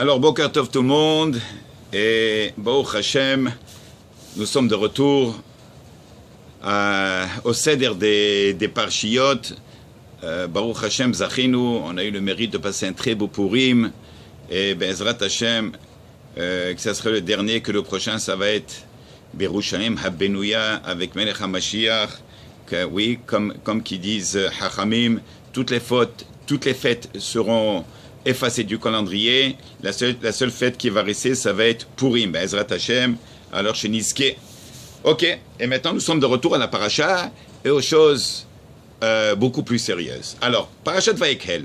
Alors, Boker Tov tout le monde, et Baruch Hashem, nous sommes de retour au Seder des Parshiyot. Baruch Hashem Zachinu, on a eu le mérite de passer un très beau Purim, et Bezrat Hashem, que ça serait le dernier, que le prochain, ça va être Berushalayim Habbenouya avec Melech HaMashiach, que oui, comme qui disent Hachamim, toutes les fêtes seront effacées du calendrier. La seule fête qui va rester, ça va être Purim, Bezrat Hashem, alors chez Niske. Ok, et maintenant nous sommes de retour à la paracha et aux choses beaucoup plus sérieuses. Alors, Parashat Vayekhel.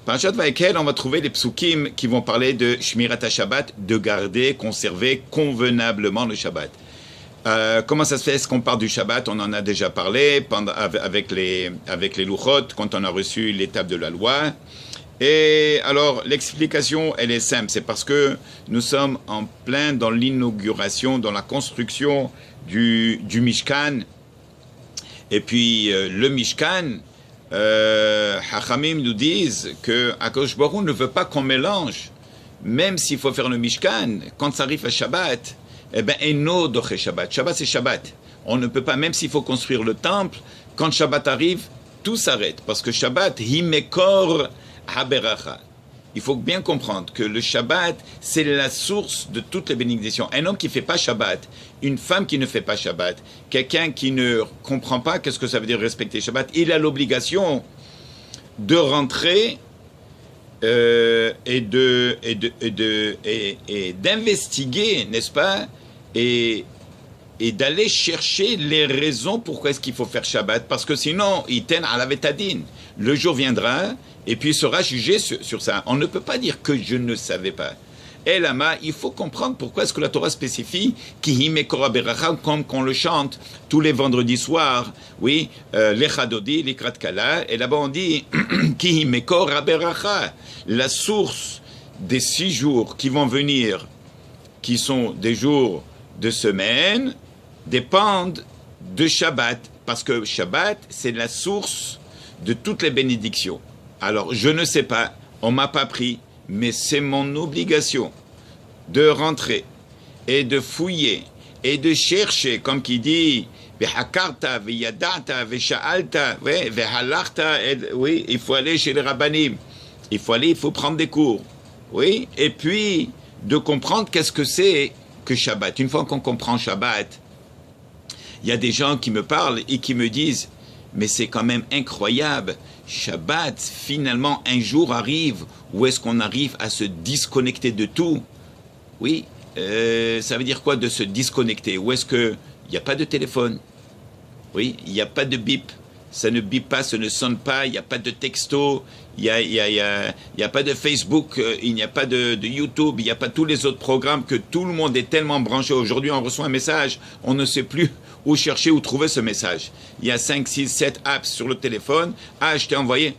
Parashat Vayekhel, on va trouver les psukim qui vont parler de Shmirat HaShabbat, de garder, conserver convenablement le Shabbat. Comment ça se fait? Est-ce qu'on parle du Shabbat? On en a déjà parlé avec les Luchot, quand on a reçu l'étape de la loi. Et alors, l'explication, elle est simple. C'est parce que nous sommes en plein dans l'inauguration, dans la construction du Mishkan. Et puis, le Mishkan, Hachamim nous disent que Akadosh Baruch Hu ne veut pas qu'on mélange. Même s'il faut faire le Mishkan, quand ça arrive à Shabbat, eh bien, Eno doche Shabbat. Shabbat, c'est Shabbat. On ne peut pas, même s'il faut construire le temple, quand Shabbat arrive, tout s'arrête. Parce que Shabbat, Himekor Haberacha. Il faut bien comprendre que le Shabbat, c'est la source de toutes les bénédictions. Un homme qui ne fait pas Shabbat, une femme qui ne fait pas Shabbat, quelqu'un qui ne comprend pas qu'est-ce que ça veut dire respecter Shabbat, il a l'obligation de rentrer et d'investiguer, n'est-ce pas, et d'aller chercher les raisons pourquoi est-ce qu'il faut faire Shabbat, parce que sinon, iten ala vetadin. Le jour viendra, et puis il sera jugé sur ça. On ne peut pas dire que je ne savais pas. Et là, il faut comprendre pourquoi est-ce que la Torah spécifie Ki Mekora Beracha, comme qu'on le chante tous les vendredis soirs, oui, l'Echadodi, l'Ikrat Kala, et là-bas on dit Ki Mekora Beracha, la source des 6 jours qui vont venir, qui sont des jours de semaine, dépendent de Shabbat, parce que Shabbat, c'est la source de toutes les bénédictions. Alors, je ne sais pas, on ne m'a pas pris, mais c'est mon obligation de rentrer et de fouiller et de chercher, comme qui dit, Vehakarta, Veyadata, Vesha'alta, Vehalachta, oui, il faut aller chez les rabbanim, il faut prendre des cours, oui, et puis de comprendre qu'est-ce que c'est que Shabbat. Une fois qu'on comprend Shabbat, il y a des gens qui me parlent et qui me disent, mais c'est quand même incroyable, Shabbat, finalement, un jour arrive où est-ce qu'on arrive à se disconnecter de tout. Oui, ça veut dire quoi de se disconnecter? Où est-ce qu'il n'y a pas de téléphone? Oui, il n'y a pas de bip. Ça ne bip pas, ça ne sonne pas, il n'y a pas de texto, il n'y a pas de Facebook, il n'y a pas de YouTube, il n'y a pas tous les autres programmes que tout le monde est tellement branché. Aujourd'hui, on reçoit un message, on ne sait plus où chercher, où trouver ce message. Il y a 5, 6, 7 apps sur le téléphone. Ah, je t'ai envoyé.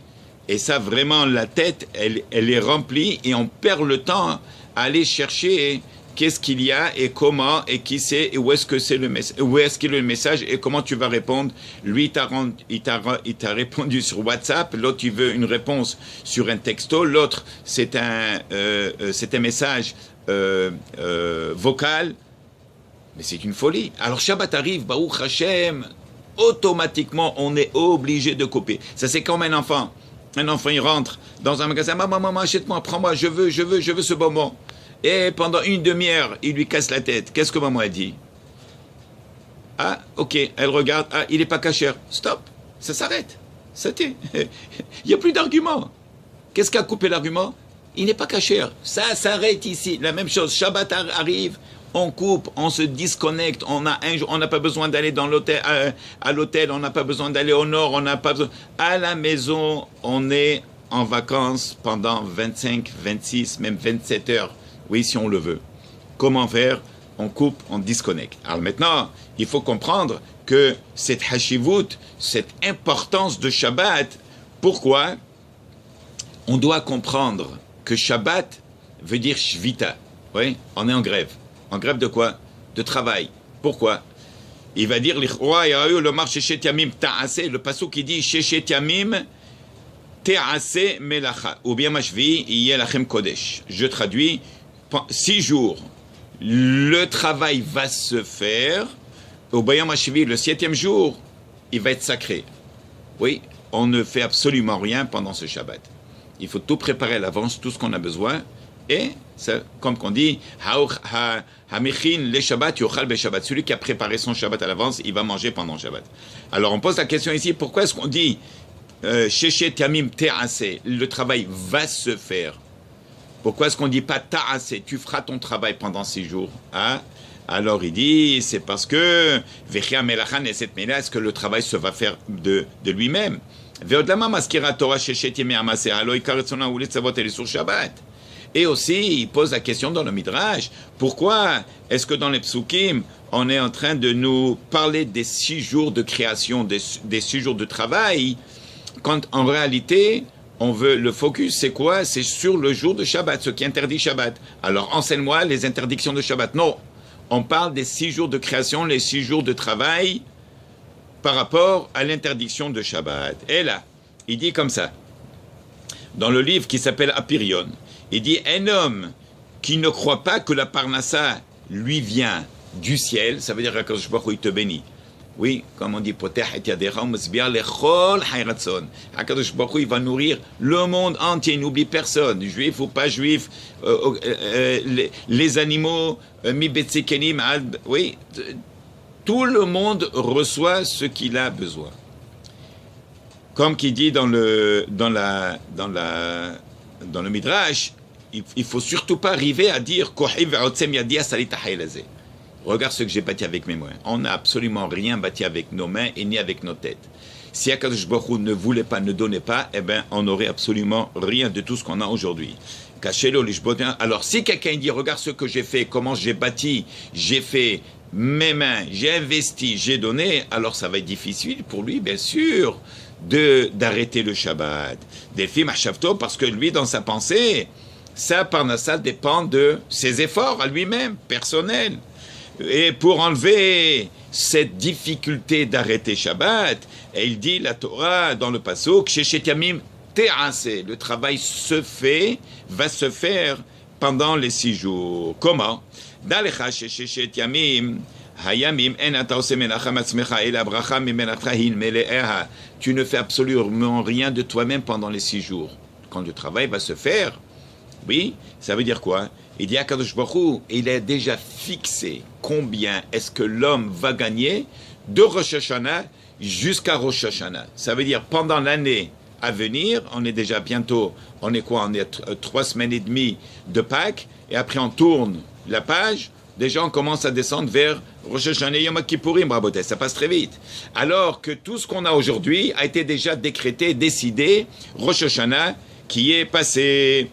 Et ça, vraiment, la tête, elle est remplie et on perd le temps à aller chercher qu'est-ce qu'il y a et comment et qui c'est et où est-ce que c'est le message, où est-ce qu'il est le message et comment tu vas répondre. Lui, il t'a répondu sur WhatsApp, l'autre, il veut une réponse sur un texto, l'autre, c'est un message vocal. Mais c'est une folie. Alors Shabbat arrive, Baruch Hashem, automatiquement, on est obligé de couper. Ça, c'est comme un enfant. Un enfant, il rentre dans un magasin, maman, achète-moi, prends-moi, je veux ce bonbon. Et pendant une demi-heure, il lui casse la tête. Qu'est-ce que maman a dit? Ah, ok, elle regarde, ah, il n'est pas cachère. Stop, ça s'arrête. Il n'y a plus d'argument. Qu'est-ce qui a coupé l'argument? Il n'est pas cachère. Ça s'arrête ici. La même chose, Shabbat arrive, on coupe, on se disconnecte, on n'a pas besoin d'aller dans l'hôtel, à l'hôtel, on n'a pas besoin d'aller au nord, on n'a pas besoin. À la maison, on est en vacances pendant 25, 26, même 27 heures. Oui, si on le veut. Comment faire? On coupe, on disconnecte. Alors maintenant, il faut comprendre que cette hashivut, cette importance de Shabbat, pourquoi? On doit comprendre que Shabbat veut dire shvita. Oui, on est en grève. En grève de quoi? De travail. Pourquoi? Il va dire, le passouk qui dit, Sheshet Yamim Te'ase melacha. Ou bien mashvi, yelachem kodesh. Je traduis 6 jours. Le travail va se faire. Au Bayam Hashvi, le 7e jour, il va être sacré. Oui, on ne fait absolument rien pendant ce Shabbat. Il faut tout préparer à l'avance, tout ce qu'on a besoin. Et, comme on dit, celui qui a préparé son Shabbat à l'avance, il va manger pendant le Shabbat. Alors on pose la question ici, pourquoi est-ce qu'on dit Sheshet Yamim Te'ase, le travail va se faire? Pourquoi est-ce qu'on ne dit pas Ta'ase, tu feras ton travail pendant 6 jours, hein? Alors il dit, c'est parce que est-ce que le travail se va faire de lui-même? Et aussi, il pose la question dans le Midrash, pourquoi est-ce que dans les psukim, on est en train de nous parler des 6 jours de création, des 6 jours de travail, quand en réalité, on veut le focus, c'est quoi? C'est sur le jour de Shabbat, ce qui interdit Shabbat. Alors enseigne-moi les interdictions de Shabbat. Non. On parle des 6 jours de création, les 6 jours de travail par rapport à l'interdiction de Shabbat. Et là, il dit comme ça, dans le livre qui s'appelle Apirion, il dit, un homme qui ne croit pas que la parnassa lui vient du ciel, ça veut dire qu'Akadosh Baruch Hu, il te bénit. Oui, comme on dit, Akadosh Baruch Hu, il va nourrir le monde entier, il n'oublie personne, juif ou pas juif, les animaux, oui, tout le monde reçoit ce qu'il a besoin. Comme qui dit dans le Midrash, il ne faut surtout pas arriver à dire regarde ce que j'ai bâti avec mes mains. On n'a absolument rien bâti avec nos mains et ni avec nos têtes. Si Akadosh Baruch Hu ne voulait pas, ne donnait pas, eh bien, on n'aurait absolument rien de tout ce qu'on a aujourd'hui. Alors, si quelqu'un dit, regarde ce que j'ai fait, comment j'ai bâti, j'ai fait mes mains, j'ai investi, j'ai donné, alors ça va être difficile pour lui, bien sûr, d'arrêter le Shabbat. Des films à Shavto, parce que lui, dans sa pensée, sa parnassa dépend de ses efforts à lui-même, personnels. Et pour enlever cette difficulté d'arrêter Shabbat, et il dit la Torah dans le pasuk, Sheshet Yamim Te'ase, le travail se fait, va se faire pendant les 6 jours. Comment? Dalecha Sheshet Yamim Hayamim en ata ose menacha matzmecha ela bracha mimenacha hin mele'eha. Tu ne fais absolument rien de toi-même pendant les 6 jours. Quand le travail va se faire, oui, ça veut dire quoi? Il dit à Kadosh Baruch Hu, il a déjà fixé combien est-ce que l'homme va gagner de Rosh Hashanah jusqu'à Rosh Hashanah. Ça veut dire pendant l'année à venir, on est déjà bientôt, on est quoi? On est 3 semaines et demie de Pâques, et après on tourne la page, déjà on commence à descendre vers Rosh Hashanah Yom Kippourim, Raboté, ça passe très vite. Alors que tout ce qu'on a aujourd'hui a été déjà décrété, décidé, Rosh Hashanah qui est passé.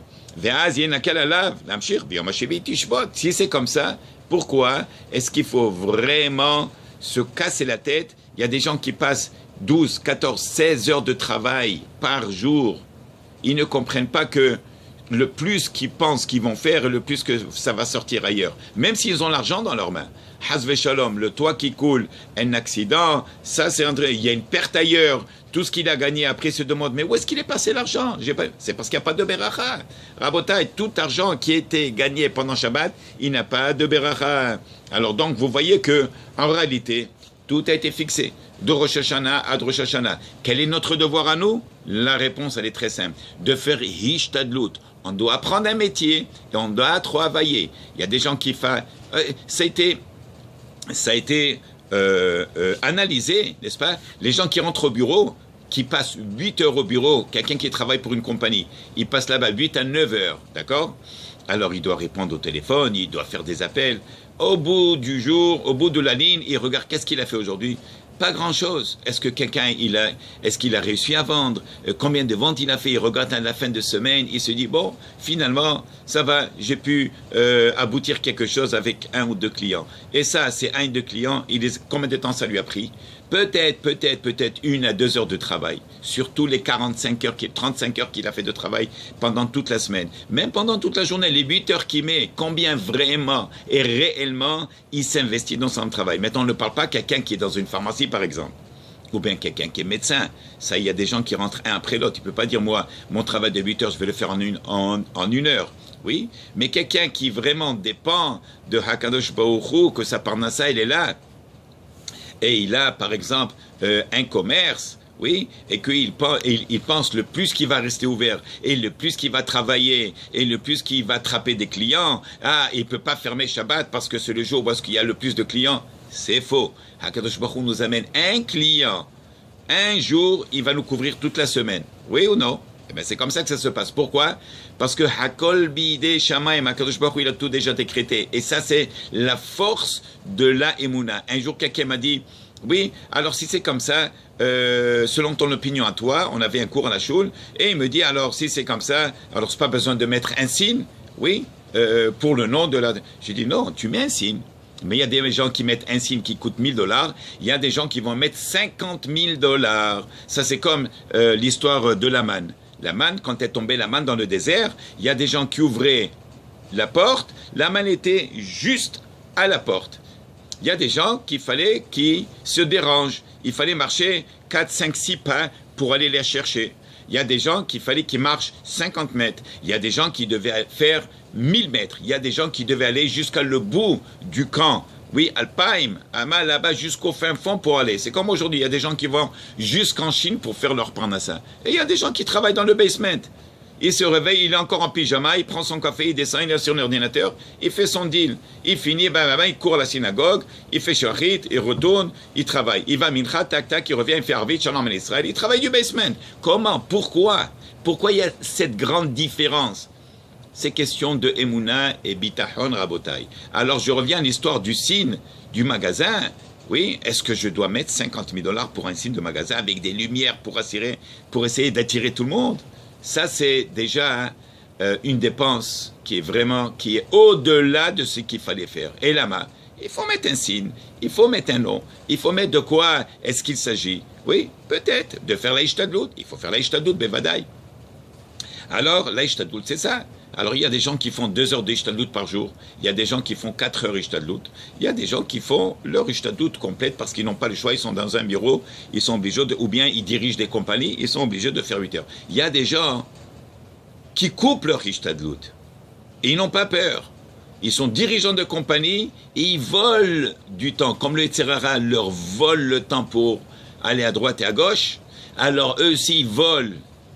Si c'est comme ça, pourquoi est-ce qu'il faut vraiment se casser la tête? Il y a des gens qui passent 12, 14, 16 heures de travail par jour. Ils ne comprennent pas que le plus qu'ils pensent qu'ils vont faire, le plus que ça va sortir ailleurs. Même s'ils ont l'argent dans leurs mains. Hazve Shalom, le toit qui coule, un accident, ça c'est André, il y a une perte ailleurs. Tout ce qu'il a gagné après se demande, mais où est-ce qu'il est passé l'argent? C'est parce qu'il n'y a pas de beracha. Rabotai, tout argent qui a été gagné pendant Shabbat, il n'a pas de beracha. Alors donc, vous voyez que en réalité, tout a été fixé. De Rosh Hashanah à Rosh Hashanah. Quel est notre devoir à nous? La réponse, elle est très simple. De faire hishtadlut. On doit apprendre un métier et on doit travailler. Il y a des gens qui font... ça a été analysé, n'est-ce pas? Les gens qui rentrent au bureau, qui passent 8 heures au bureau, quelqu'un qui travaille pour une compagnie, il passe là-bas 8 à 9 heures, d'accord? Alors il doit répondre au téléphone, il doit faire des appels. Au bout du jour, au bout de la ligne, il regarde qu'est-ce qu'il a fait aujourd'hui. Pas grand-chose. Est-ce que quelqu'un, est-ce qu'il a réussi à vendre? Combien de ventes il a fait? Il regarde à la fin de semaine, il se dit, bon, finalement, ça va, j'ai pu aboutir quelque chose avec 1 ou 2 clients. Et ça, c'est 1 ou 2 clients, combien de temps ça lui a pris? Peut-être 1 à 2 heures de travail, sur tous les 35 heures, 35 heures qu'il a fait de travail pendant toute la semaine. Même pendant toute la journée, les 8 heures qu'il met, combien vraiment et réellement il s'investit dans son travail. Maintenant, on ne parle pas quelqu'un qui est dans une pharmacie, par exemple, ou bien quelqu'un qui est médecin. Ça, il y a des gens qui rentrent un après l'autre. Il ne peut pas dire, moi, mon travail de 8 heures, je vais le faire en une heure. Oui, mais quelqu'un qui vraiment dépend de Hakadosh Baruch Hu, que sa parnassa, il est là, et il a, par exemple, un commerce, oui, et qu'il pense le plus qu'il va rester ouvert, et le plus qu'il va travailler, et le plus qu'il va attraper des clients, il ne peut pas fermer Shabbat parce que c'est le jour où il y a le plus de clients. C'est faux. Hakadosh Baruch Hu nous amène un client. Un jour, il va nous couvrir toute la semaine. Oui ou non? Eh bien, c'est comme ça que ça se passe. Pourquoi? Parce que Hakol Bidei Shamayim, Hakadosh Baruch Hu, il a tout déjà décrété. Et ça, c'est la force de la Emouna. Un jour, quelqu'un m'a dit, oui, alors si c'est comme ça, selon ton opinion à toi, on avait un cours à la choule, et il me dit, alors si c'est comme ça, alors c'est pas besoin de mettre un signe, oui, pour le nom de la... J'ai dit, non, tu mets un signe. Mais il y a des gens qui mettent un signe qui coûte $1000. Il y a des gens qui vont mettre $50 000. Ça, c'est comme l'histoire de la manne. La manne, quand est tombée la manne dans le désert, il y a des gens qui ouvraient la porte. La manne était juste à la porte. Il y a des gens qu'il fallait qui se dérangent. Il fallait marcher 4, 5, 6 pas pour aller les chercher. Il y a des gens qu'il fallait qu'ils marchent 50 mètres. Il y a des gens qui devaient faire 1000 mètres. Il y a des gens qui devaient aller jusqu'à le bout du camp. Oui, Alpaim, Ama, là-bas, jusqu'au fin fond pour aller. C'est comme aujourd'hui, il y a des gens qui vont jusqu'en Chine pour faire leur parnassa. Et il y a des gens qui travaillent dans le basement. Il se réveille, il est encore en pyjama, il prend son café, il descend, il est sur l'ordinateur, il fait son deal. Il finit, il court à la synagogue, il fait shachrit, il retourne, il travaille. Il va mincha, tac, tac, il revient, il fait arvit, shalom en Israël, il travaille du basement. Comment? Pourquoi? Pourquoi il y a cette grande différence? C'est question de Emouna et Bitachon Rabotai. Alors je reviens à l'histoire du signe du magasin. Oui, est-ce que je dois mettre $50 000 pour un signe de magasin avec des lumières pour essayer d'attirer tout le monde? Ça, c'est déjà une dépense qui est au-delà de ce qu'il fallait faire. Et là, il faut mettre un signe, il faut mettre un nom, il faut mettre de quoi est-ce qu'il s'agit. Oui, peut-être de faire l'Aïchtadlout. Il faut faire l'Aïchtadlout, Bevadaï. Alors, l'Aïchtadlout, c'est ça. Alors, il y a des gens qui font 2 heures d'Ishtadlout par jour. Il y a des gens qui font 4 heures d'Ishtadlout. Il y a des gens qui font leur Ishtadlout complète parce qu'ils n'ont pas le choix. Ils sont dans un bureau, ils sont obligés ou bien ils dirigent des compagnies, ils sont obligés de faire 8 heures. Il y a des gens qui coupent leur Ishtadlout. Et ils n'ont pas peur. Ils sont dirigeants de compagnie et ils volent du temps. Comme le Yetzirara leur vole le temps pour aller à droite et à gauche, alors eux aussi ils volent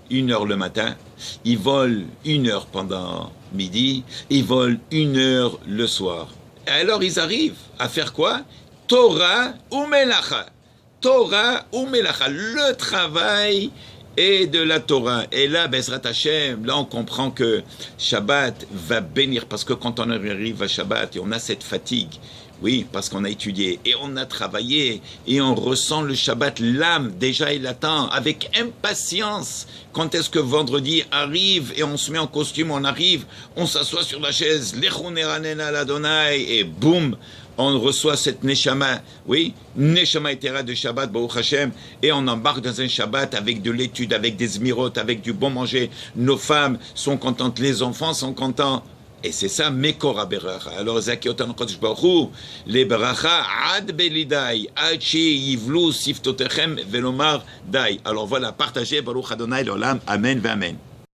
1 heure le matin. Ils volent 1 heure pendant midi, ils volent 1 heure le soir. Et alors ils arrivent à faire quoi? Torah ou Melacha. Torah ou Melacha. Le travail et de la Torah. Et là, Bezrat Hashem, là on comprend que Shabbat va bénir. Parce que quand on arrive à Shabbat et on a cette fatigue, oui, parce qu'on a étudié et on a travaillé et on ressent le Shabbat, l'âme déjà il attend avec impatience. Quand est-ce que vendredi arrive et on se met en costume, on arrive, on s'assoit sur la chaise, Lechou Neranena l'Adonai et boum, on reçoit cette Neshama, oui, Neshama Etera de Shabbat, Baruch Hashem, et on embarque dans un Shabbat avec de l'étude, avec des zmirotes, avec du bon manger. Nos femmes sont contentes, les enfants sont contents. Et c'est ça, Mekora Beracha. Alors, Zakiotan Kodesh Baruch Hu, les Beracha, Ad Belidai, Ad Shi Yivlu Siftotechem Velomar Dai. Alors voilà, partagez Baruch Adonai l'Olam. Amen, Amen.